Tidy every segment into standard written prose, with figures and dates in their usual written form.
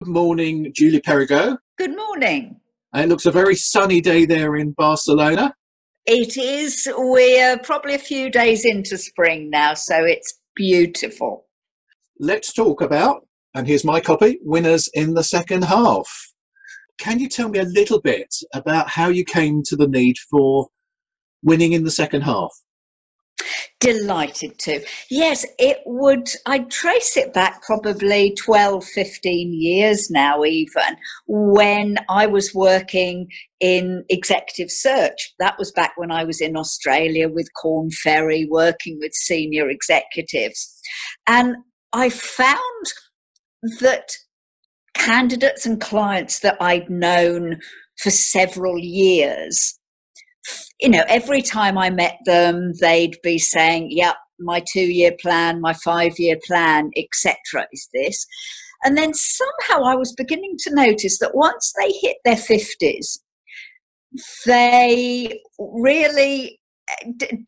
Good morning, Julie Perigo. Good morning. It looks a very sunny day there in Barcelona. It is. We're probably a few days into spring now, so it's beautiful. Let's talk about, and here's my copy, winners in the second half. Can you tell me a little bit about how you came to the need for winning in the second half? Delighted to. Yes, I'd trace it back probably 12, 15 years now even, when I was working in executive search. That was back when I was in Australia with Corn Ferry, working with senior executives. And I found that candidates and clients that I'd known for several years, every time I met them, they'd be saying, yep, my 2-year plan, my 5-year plan, etc. is this. And then somehow I was beginning to notice that once they hit their 50s, they really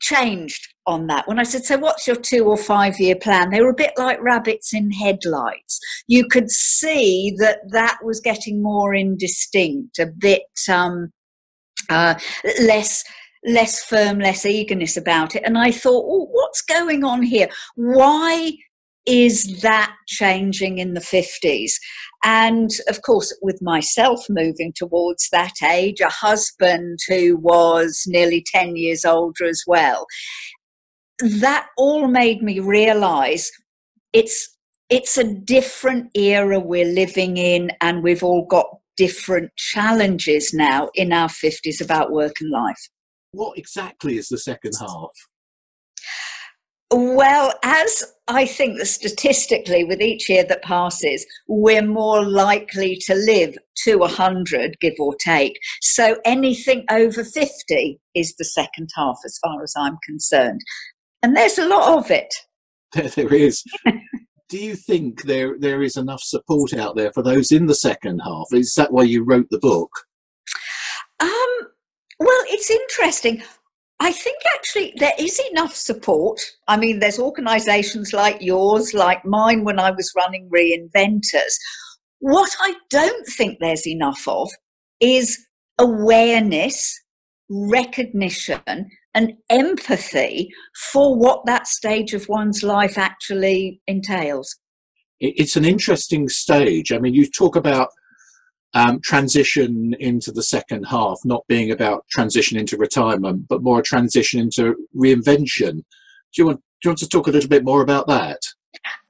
changed on that. When I said, so what's your 2 or 5-year plan? They were a bit like rabbits in headlights. You could see that was getting more indistinct, a bit less firm, less eagerness about it. And I thought, oh, what's going on here? Why is that changing in the 50s? And of course, with myself moving towards that age, a husband who was nearly 10 years older as well, that all made me realize it's a different era we're living in, and we've all got different challenges now in our 50s about work and life. What exactly is the second half? Well, as I think that statistically with each year that passes, we're more likely to live to 100, give or take. So anything over 50 is the second half as far as I'm concerned. And there's a lot of it. There is. Do you think there is enough support out there for those in the second half? Is that why you wrote the book? Well, it's interesting. I think actually there is enough support. I mean, there's organisations like yours, like mine when I was running Reinventors. What I don't think there's enough of is awareness, recognition, and empathy for what that stage of one's life actually entails. It's an interesting stage. I mean, you talk about transition into the second half not being about transition into retirement, but more a transition into reinvention. Do you want to talk a little bit more about that?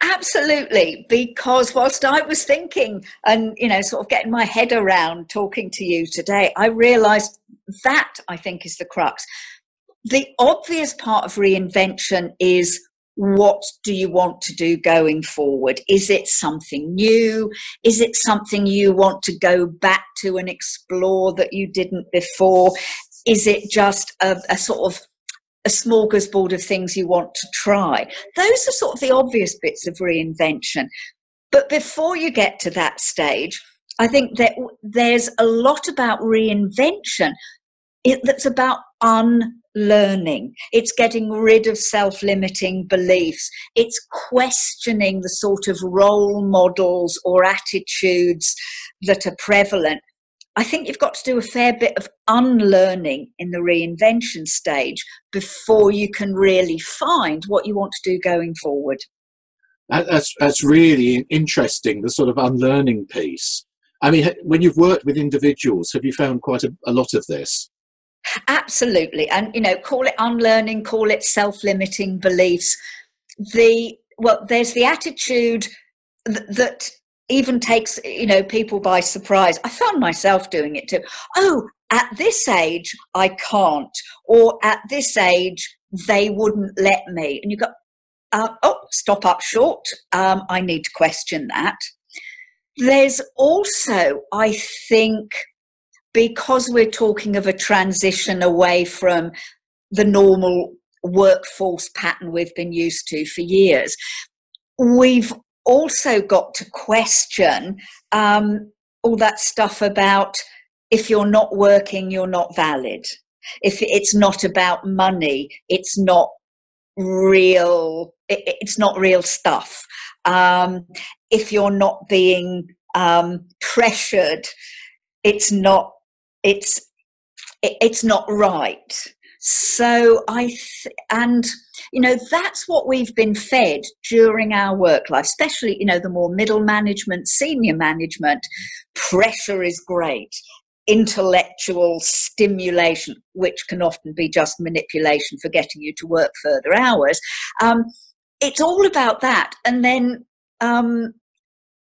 Absolutely, because whilst I was thinking and, sort of getting my head around talking to you today, I realised that I think is the crux. The obvious part of reinvention is, what do you want to do going forward? Is it something new? Is it something you want to go back to and explore that you didn't before? Is it just a sort of a smorgasbord of things you want to try? Those are sort of the obvious bits of reinvention. But before you get to that stage, I think that there's a lot about reinvention that's about unlearning. It's getting rid of self-limiting beliefs. It's questioning the sort of role models or attitudes that are prevalent. I think you've got to do a fair bit of unlearning in the reinvention stage before you can really find what you want to do going forward. That's really interesting, the sort of unlearning piece. I mean, when you've worked with individuals, have you found quite a lot of this? Absolutely. And, call it unlearning, call it self-limiting beliefs. There's the attitude that even takes, people by surprise. I found myself doing it too. Oh, at this age, I can't. Or at this age, they wouldn't let me. And you go, stop up short. I need to question that. There's also, I think, because we're talking of a transition away from the normal workforce pattern we've been used to for years, we've also got to question all that stuff about if you're not working, you're not valid. If it's not about money, it's not real. It's not real stuff. If you're not being pressured, it's not right. So and you know, that's what we've been fed during our work life, especially, you know, the more middle management, senior management. Pressure is great. Intellectual stimulation, which can often be just manipulation for getting you to work further hours. It's all about that. And then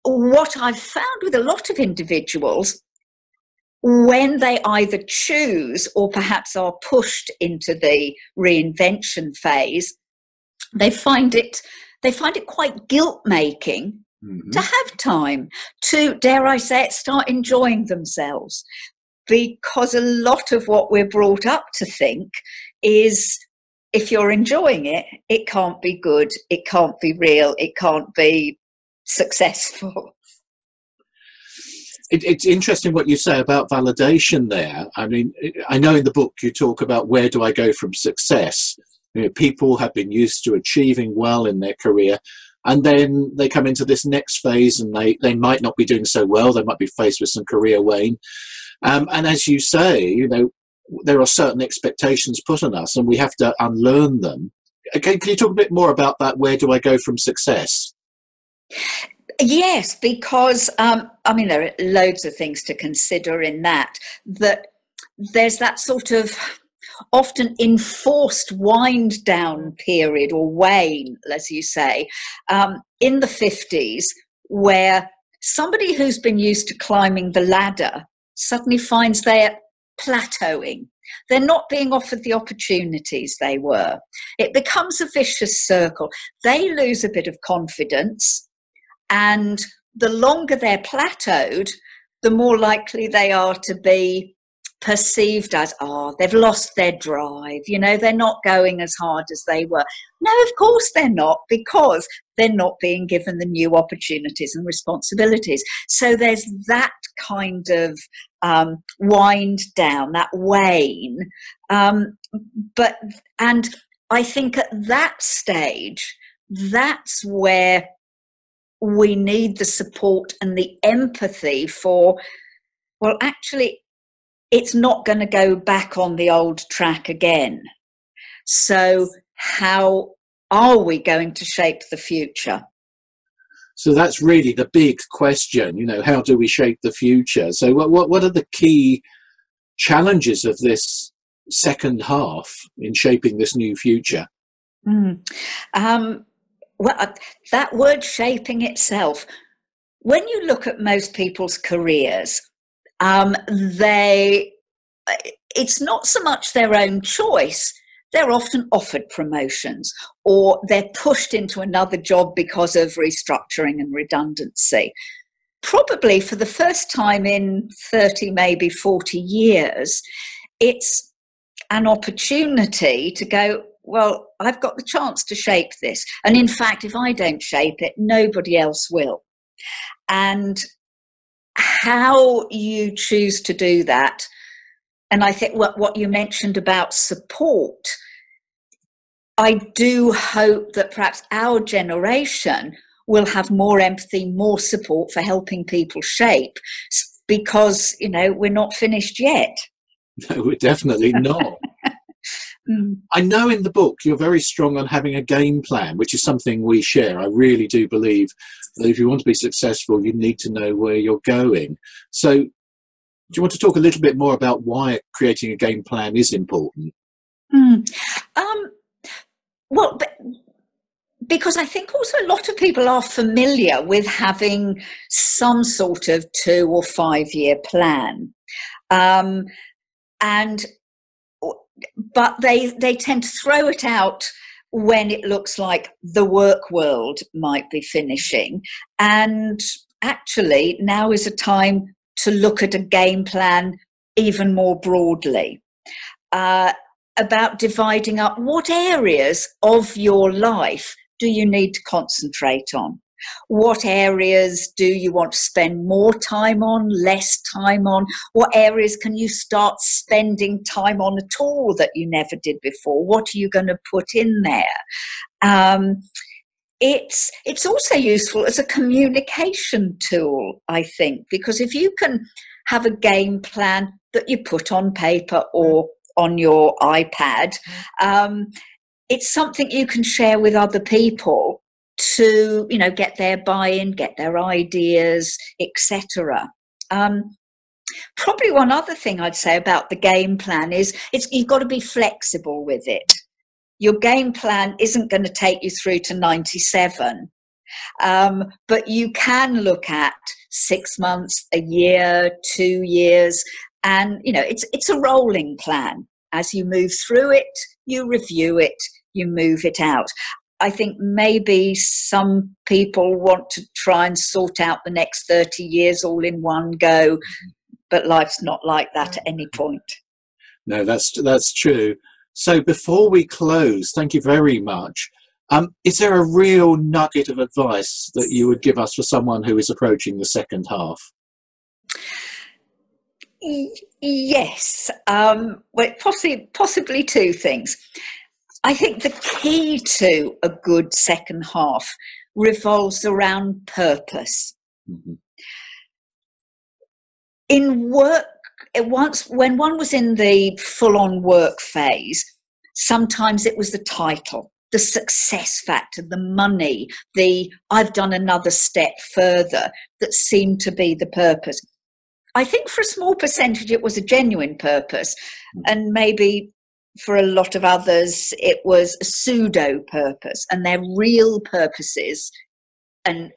what I've found with a lot of individuals, when they either choose or perhaps are pushed into the reinvention phase, they find it quite guilt-making to have time to, dare I say it, start enjoying themselves. Because a lot of what we're brought up to think is, if you're enjoying it, it can't be good, it can't be real, it can't be successful. It's interesting what you say about validation there. I mean, I know in the book you talk about where do I go from success. You know, people have been used to achieving well in their career, and then they come into this next phase and they might not be doing so well. They might be faced with some career wane. And as you say, you know, there are certain expectations put on us and we have to unlearn them. Okay, can you talk a bit more about that? Where do I go from success? Yes, because, I mean, there are loads of things to consider in that there's that sort of often enforced wind down period, or wane, as you say, in the 50s, where somebody who's been used to climbing the ladder suddenly finds they're plateauing. They're not being offered the opportunities they were. It becomes a vicious circle. They lose a bit of confidence, and the longer they're plateaued, the more likely they are to be perceived as, they've lost their drive, you know, they're not going as hard as they were. No, of course they're not, because they're not being given the new opportunities and responsibilities. So there's that kind of wind down, that wane. And I think at that stage, that's where we need the support and the empathy for, well, actually, it's not going to go back on the old track again. So how are we going to shape the future? So that's really the big question, you know, how do we shape the future? So what are the key challenges of this second half in shaping this new future? Well, that word shaping itself, when you look at most people's careers, it's not so much their own choice. They're often offered promotions, or they're pushed into another job because of restructuring and redundancy. Probably for the first time in 30, maybe 40 years, it's an opportunity to go, well, I've got the chance to shape this. And in fact, if I don't shape it, nobody else will. And how you choose to do that, and I think what you mentioned about support, I do hope that perhaps our generation will have more empathy, more support for helping people shape, because, you know, we're not finished yet. No, we're definitely not. I know in the book you're very strong on having a game plan, which is something we share. I really do believe that if you want to be successful, you need to know where you're going. So do you want to talk a little bit more about why creating a game plan is important? Well, because I think also a lot of people are familiar with having some sort of 2 or 5 year plan. But they tend to throw it out when it looks like the work world might be finishing. And actually, now is a time to look at a game plan even more broadly, about dividing up what areas of your life do you need to concentrate on. What areas do you want to spend more time on, less time on? What areas can you start spending time on at all that you never did before? What are you going to put in there? it's also useful as a communication tool, I think, because if you can have a game plan that you put on paper or on your iPad, it's something you can share with other people to, you know, get their buy-in, get their ideas, etc. Probably one other thing I'd say about the game plan is you've got to be flexible with it. Your game plan isn't going to take you through to 97, but you can look at 6 months, a year, 2 years, and, you know, it's a rolling plan. As you move through it, you review it, you move it out. I think maybe some people want to try and sort out the next 30 years all in one go, but life's not like that at any point. No, that's true. So before we close, thank you very much. Is there a real nugget of advice that you would give us for someone who is approaching the second half? Yes, well, possibly two things. I think the key to a good second half revolves around purpose. Mm-hmm. In work, when one was in the full-on work phase, sometimes it was the title, the success factor, the money, the I've done another step further that seemed to be the purpose. I think for a small percentage it was a genuine purpose, and maybe for a lot of others it was a pseudo purpose, and their real purposes and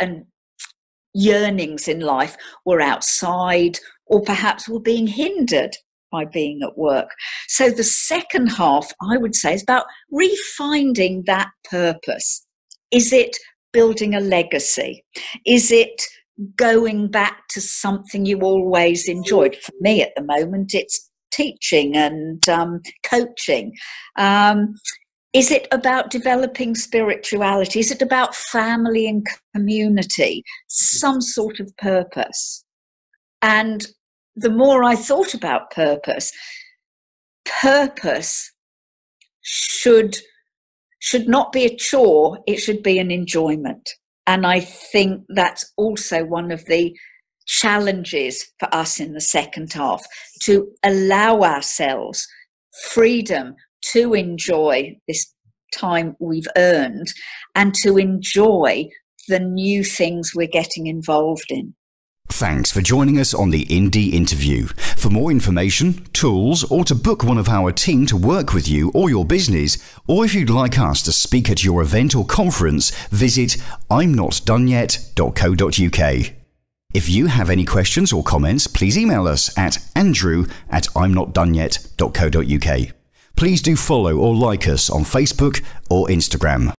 yearnings in life were outside, or perhaps were being hindered by being at work. So the second half, I would say, is about refinding that purpose. Is it building a legacy? Is it going back to something you always enjoyed? For me at the moment, it's teaching and coaching. Is it about developing spirituality? Is it about family and community? Some sort of purpose. And the more I thought about purpose should not be a chore, it should be an enjoyment. And I think that's also one of the challenges for us in the second half, to allow ourselves freedom to enjoy this time we've earned and to enjoy the new things we're getting involved in. Thanks for joining us on the Indie Interview. For more information, tools, or to book one of our team to work with you or your business, or if you'd like us to speak at your event or conference, visit imnotdoneyet.co.uk. If you have any questions or comments, please email us at andrew@imnotdoneyet.co.uk. Please do follow or like us on Facebook or Instagram.